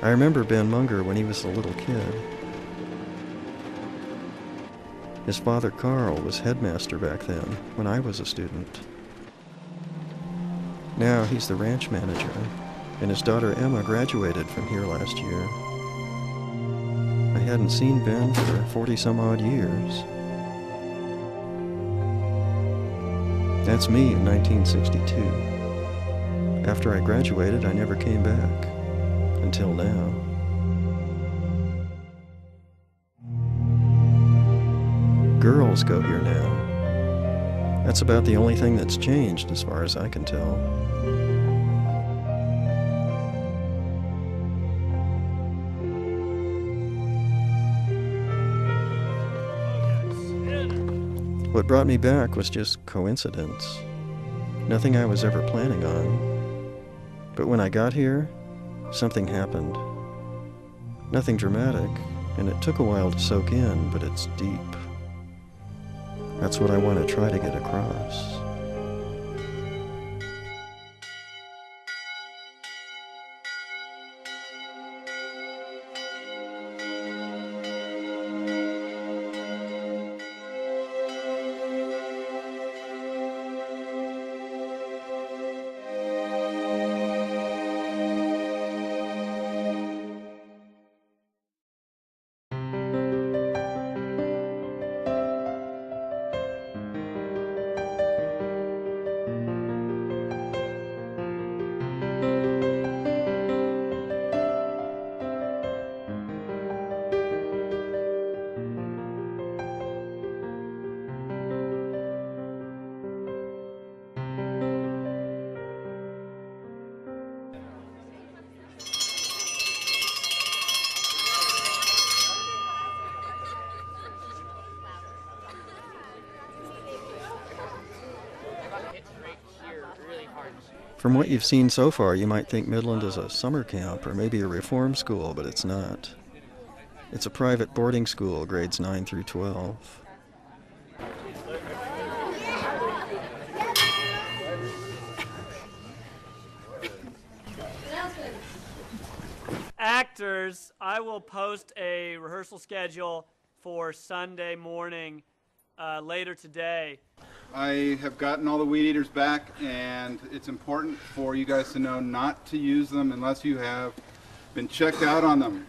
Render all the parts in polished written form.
I remember Ben Munger when he was a little kid. His father Carl was headmaster back then, when I was a student. Now he's the ranch manager, and his daughter Emma graduated from here last year. I hadn't seen Ben for 40-some-odd years. That's me in 1962. After I graduated, I never came back. Until now. Girls go here now. That's about the only thing that's changed as far as I can tell. What brought me back was just coincidence. Nothing I was ever planning on. But when I got here, something happened. Nothing dramatic, and it took a while to soak in, but it's deep. That's what I want to try to get across. From what you've seen so far, you might think Midland is a summer camp or maybe a reform school, but it's not. It's a private boarding school, grades 9 through 12. Actors, I will post a rehearsal schedule for Sunday morning later today. I have gotten all the weed eaters back, and it's important for you guys to know not to use them unless you have been checked out on them.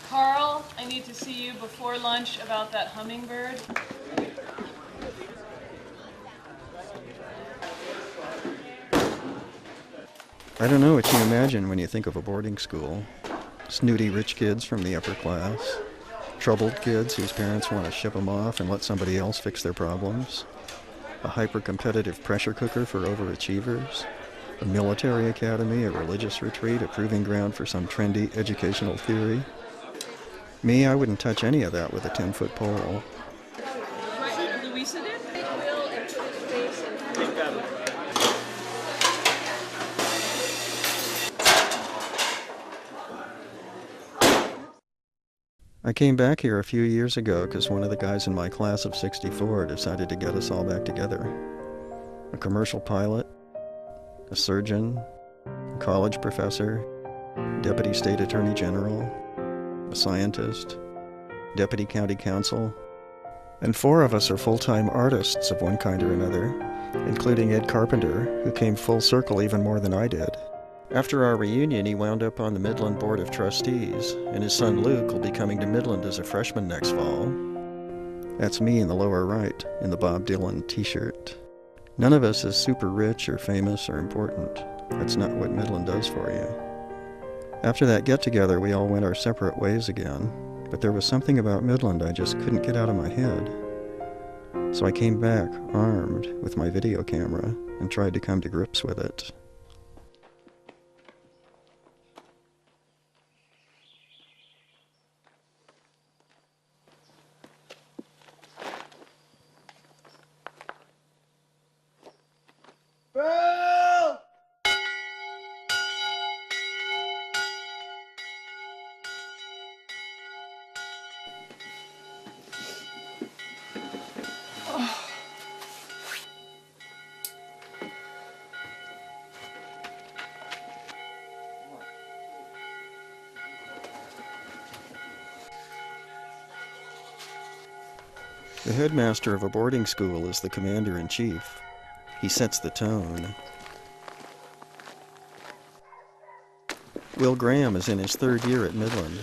Carl, I need to see you before lunch about that hummingbird. I don't know what you imagine when you think of a boarding school. Snooty rich kids from the upper class. Troubled kids whose parents want to ship them off and let somebody else fix their problems. A hyper-competitive pressure cooker for overachievers. A military academy, a religious retreat, a proving ground for some trendy educational theory. Me, I wouldn't touch any of that with a 10-foot pole. Louisa did? I came back here a few years ago because one of the guys in my class of 64 decided to get us all back together. A commercial pilot, a surgeon, a college professor, deputy state attorney general, a scientist, deputy county counsel, and 4 of us are full-time artists of one kind or another, including Ed Carpenter, who came full circle even more than I did. After our reunion, he wound up on the Midland Board of Trustees, and his son Luke will be coming to Midland as a freshman next fall. That's me in the lower right, in the Bob Dylan t-shirt. None of us is super rich or famous or important. That's not what Midland does for you. After that get-together, we all went our separate ways again, but there was something about Midland I just couldn't get out of my head. So I came back, armed, with my video camera, and tried to come to grips with it. The headmaster of a boarding school is the commander-in-chief. He sets the tone. Will Graham is in his 3rd year at Midland.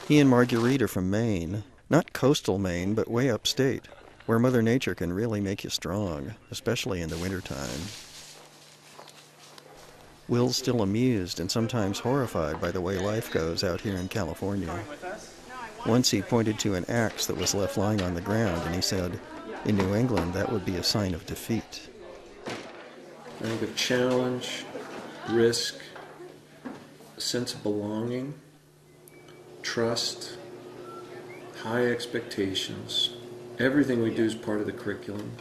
He and Marguerite are from Maine. Not coastal Maine, but way upstate, where Mother Nature can really make you strong, especially in the wintertime. Will's still amused and sometimes horrified by the way life goes out here in California. Once he pointed to an axe that was left lying on the ground and he said, in New England, that would be a sign of defeat. I think of challenge, risk, a sense of belonging, trust, high expectations. Everything we do is part of the curriculum.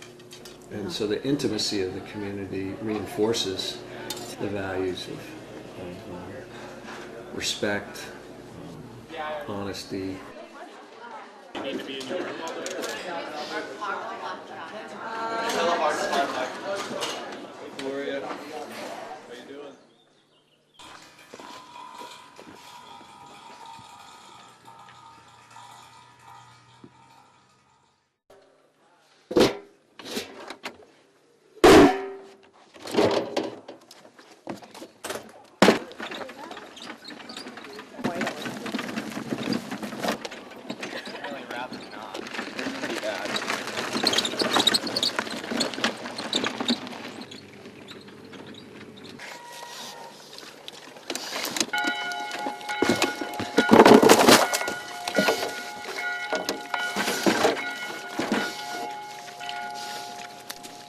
And so the intimacy of the community reinforces the values of respect, honesty. You need to be in your room all day. Gloria, how you doing?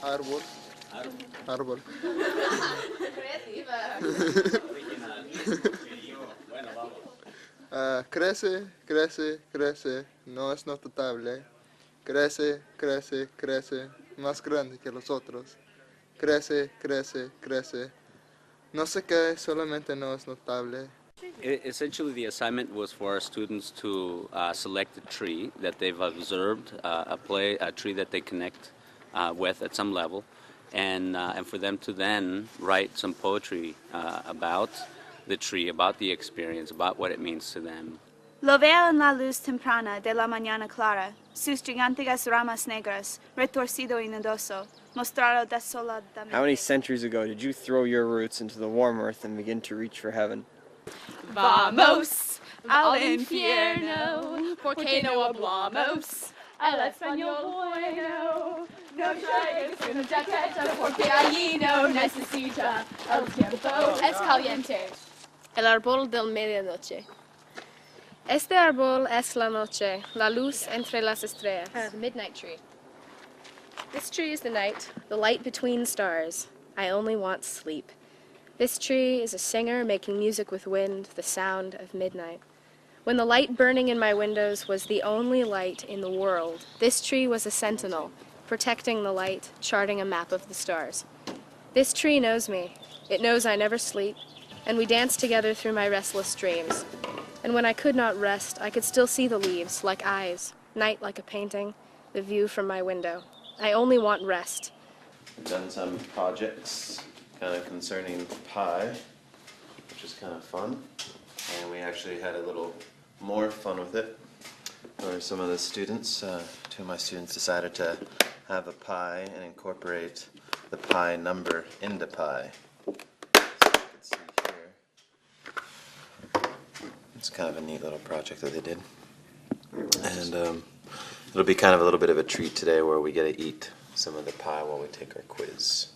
Árbol. Árbol. Crece, crece, crece, no es notable. Crece, crece, crece, más grande que los otros. Crece, crece, crece. No sé qué, solamente no es notable. Essentially, the assignment was for our students to select a tree that they've observed, a tree that they connect with at some level, and for them to then write some poetry about the tree, about the experience, about what it means to them. Lo veo en la luz temprana de la mañana clara, sus gigantes ramas negras, retorcido y nudoso, mostrado desoladamente. How many centuries ago did you throw your roots into the warm earth and begin to reach for heaven? Vamos al infierno, porque no hablamos el español bueno. No traigas una chaqueta, porque allí no necesita el tiempo. Es caliente. El árbol del medianoche. Este árbol es la noche, la luz entre las estrellas. The midnight tree. This tree is the night, the light between stars. I only want sleep. This tree is a singer making music with wind, the sound of midnight. When the light burning in my windows was the only light in the world, this tree was a sentinel, protecting the light, charting a map of the stars. This tree knows me. It knows I never sleep, and we dance together through my restless dreams. And when I could not rest, I could still see the leaves, like eyes, night like a painting, the view from my window. I only want rest. We've done some projects kind of concerning pie, which is kind of fun. And we actually had a little more fun with it, where some of the students, two of my students decided to have a pie and incorporate the pie number into pie. So you can see here. It's kind of a neat little project that they did. And it'll be kind of a little bit of a treat today where we get to eat some of the pie while we take our quiz.